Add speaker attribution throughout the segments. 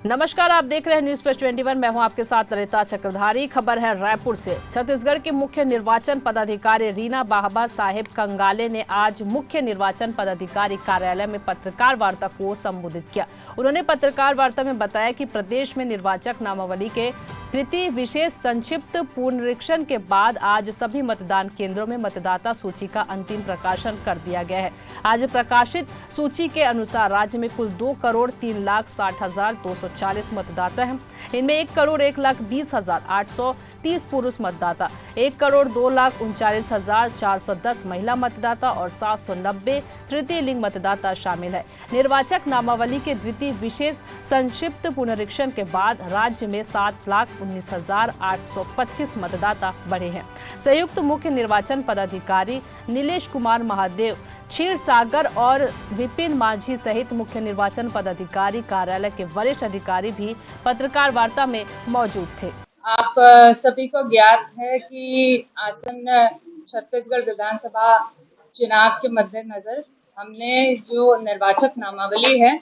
Speaker 1: नमस्कार, आप देख रहे हैं न्यूज प्लस 21। मैं हूं आपके साथ ललिता चक्रधारी। खबर है रायपुर से। छत्तीसगढ़ के मुख्य निर्वाचन पदाधिकारी रीना बाहबा साहेब कंगाले ने आज मुख्य निर्वाचन पदाधिकारी कार्यालय में पत्रकार वार्ता को संबोधित किया। उन्होंने पत्रकार वार्ता में बताया कि प्रदेश में निर्वाचक नामावली के तृतीय विशेष संक्षिप्त पुनरीक्षण के बाद आज सभी मतदान केंद्रों में मतदाता सूची का अंतिम प्रकाशन कर दिया गया है। आज प्रकाशित सूची के अनुसार राज्य में कुल 2,03,60,240 मतदाता हैं। इनमें 1,01,20,830 पुरुष मतदाता, 1,02,39,410 महिला मतदाता और 790 तृतीय लिंग मतदाता शामिल है। निर्वाचक नामावली के द्वितीय विशेष संक्षिप्त पुनरीक्षण के बाद राज्य में 7,19,825 मतदाता बढ़े हैं। संयुक्त मुख्य निर्वाचन पदाधिकारी नीलेश कुमार महादेव, क्षीर सागर और विपिन माझी सहित मुख्य निर्वाचन पदाधिकारी कार्यालय के वरिष्ठ अधिकारी भी पत्रकार वार्ता में मौजूद थे।
Speaker 2: आप सभी को ज्ञात है कि आसन्न छत्तीसगढ़ विधानसभा चुनाव के मद्देनजर हमने जो निर्वाचक नामावली है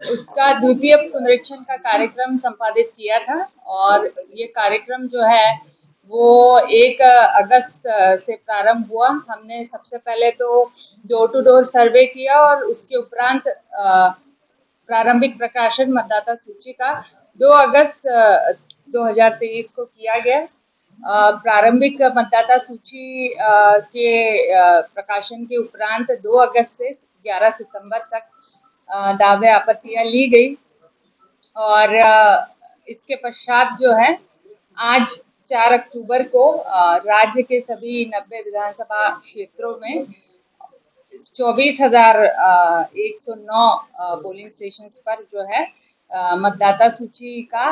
Speaker 2: उसका द्वितीय पुनरीक्षण का कार्यक्रम संपादित किया था और ये कार्यक्रम जो है वो 1 अगस्त से प्रारंभ हुआ। हमने सबसे पहले तो डोर टू डोर सर्वे किया और उसके उपरांत प्रारंभिक प्रकाशन मतदाता सूची का 2 अगस्त 2023 को किया गया। प्रारंभिक मतदाता सूची के प्रकाशन के उपरांत 2 अगस्त से 11 सितंबर तक दावे आपत्तियां ली गई और इसके पश्चात जो है आज 4 अक्टूबर को राज्य के सभी 90 विधानसभा क्षेत्रों में 24,109 पोलिंग स्टेशन पर जो है मतदाता सूची का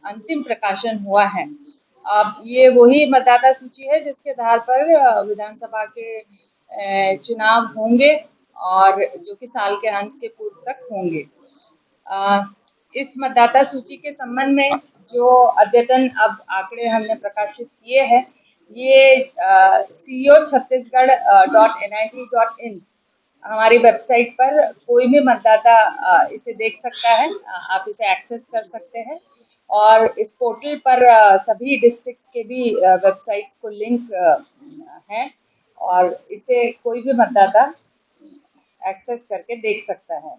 Speaker 2: अंतिम प्रकाशन हुआ है। अब ये वही मतदाता सूची है जिसके आधार पर विधानसभा के चुनाव होंगे और जो कि साल के अंत के पूर्व तक होंगे। इस मतदाता सूची के संबंध में जो अद्यतन अब आंकड़े हमने प्रकाशित किए हैं, ये co.chhattisgarh.nic.in हमारी वेबसाइट पर कोई भी मतदाता इसे देख सकता है। आप इसे एक्सेस कर सकते हैं और इस पोर्टल पर सभी डिस्ट्रिक्ट्स के भी वेबसाइट्स को लिंक है और इसे कोई भी मतदाता एक्सेस करके देख सकता है।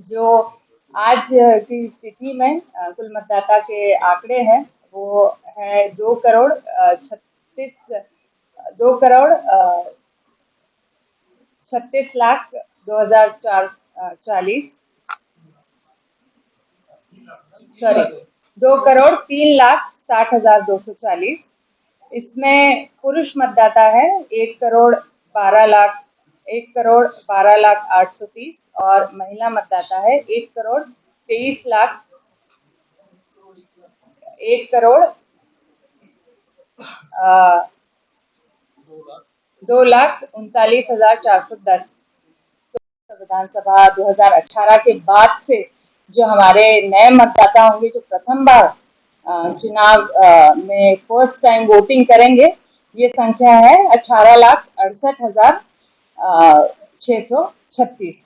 Speaker 2: जो आज की स्थिति में कुल मतदाता के आंकड़े हैं वो है 2,03,60,240। इसमें पुरुष मतदाता है 1,12,0830 और महिला मतदाता है 1,02,39,410। तो विधानसभा 2018 के बाद से जो हमारे नए मतदाता होंगे जो प्रथम बार चुनाव में फर्स्ट टाइम वोटिंग करेंगे, ये संख्या है 18,68,636।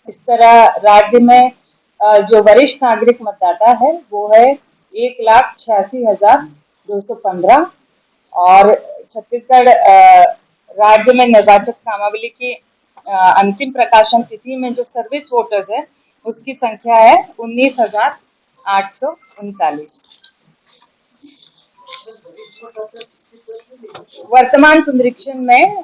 Speaker 2: इस तरह राज्य में जो वरिष्ठ नागरिक मतदाता है वो है 1,86,215 और छत्तीसगढ़ राज्य में निर्वाचक नामावली की अंतिम प्रकाशन तिथि में जो सर्विस वोटर्स है उसकी संख्या है 19,839। वर्तमान पुनरीक्षण में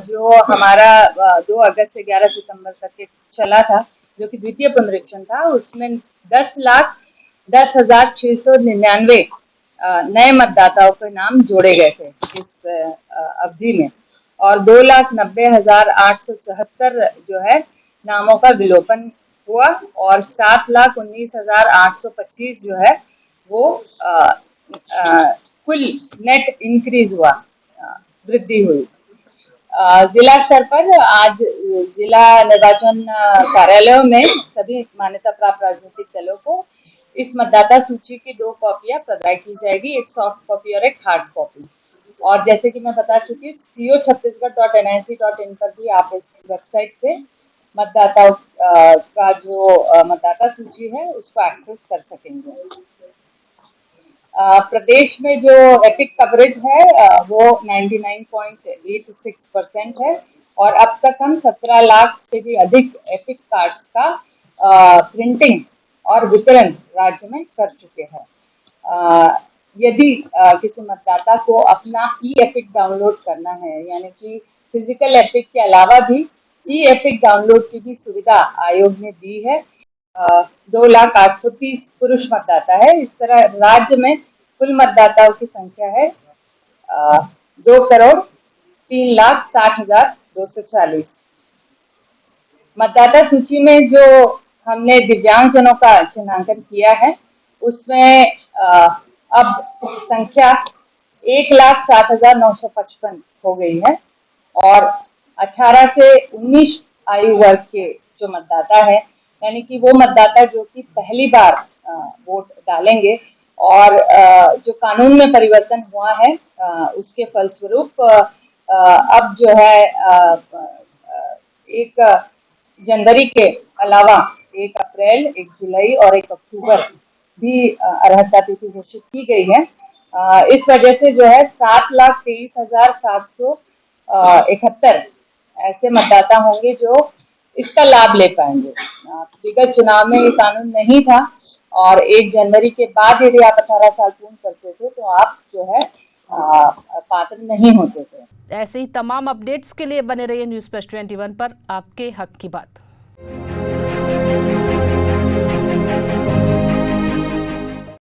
Speaker 2: जो हमारा 2 अगस्त से 11 सितंबर तक के चला था, जो कि द्वितीय पुनरीक्षण था, उसमें 10,10,699 नए मतदाताओं के नाम जोड़े गए थे इस अवधि में और 2,90,874 जो है नामों का विलोपन हुआ और 7,19,825 जो है वो कुल नेट इंक्रीज हुआ, वृद्धि हुई। जिला स्तर पर आज जिला निर्वाचन कार्यालयों में सभी मान्यता प्राप्त राजनीतिक दलों को इस मतदाता सूची की 2 कॉपियां प्रदान की जाएगी, एक सॉफ्ट कॉपी और एक हार्ड कॉपी। और जैसे कि मैं बता चुकी हूँ, co.chhattisgarh.nic.in पर भी आप इस वेबसाइट से मतदाताओं का जो मतदाता सूची है उसको एक्सेस कर सकेंगे। प्रदेश में जो एपिक कवरेज है वो 99.86% है और अब तक हम 17 लाख से भी अधिक एपिक कार्ड्स का प्रिंटिंग और वितरण राज्य में कर चुके हैं। यदि किसी मतदाता को अपना ई एपिक डाउनलोड करना है, यानी कि फिजिकल एपिक के अलावा भी ई एपिक डाउनलोड की भी सुविधा आयोग ने दी है। 2,08,30 पुरुष मतदाता है। इस तरह राज्य में कुल मतदाताओं की संख्या है 2,03,60,240। मतदाता सूची में जो हमने दिव्यांगजनों का चिन्हांकन किया है उसमें अब संख्या 1,60,955 हो गई है और 18 से 19 आयु वर्ग के जो मतदाता है, यानी कि वो मतदाता जो कि पहली बार वोट डालेंगे और जो कानून में परिवर्तन हुआ है उसके फलस्वरूप अब जो है 1 जनवरी के अलावा 1 अप्रैल, 1 जुलाई और 1 अक्टूबर भी अर्हता तिथि घोषित की गई है। इस वजह से जो है 7,23,771 ऐसे मतदाता होंगे जो इसका लाभ ले पाएंगे। विगत चुनाव में ये कानून नहीं था और 1 जनवरी के बाद यदि आप 18 साल पूर्ण करते थे तो आप जो है पात्र नहीं होते थे।
Speaker 1: ऐसे ही तमाम अपडेट्स के लिए बने रहिए न्यूज़ प्लस 21 पर, आपके हक की बात।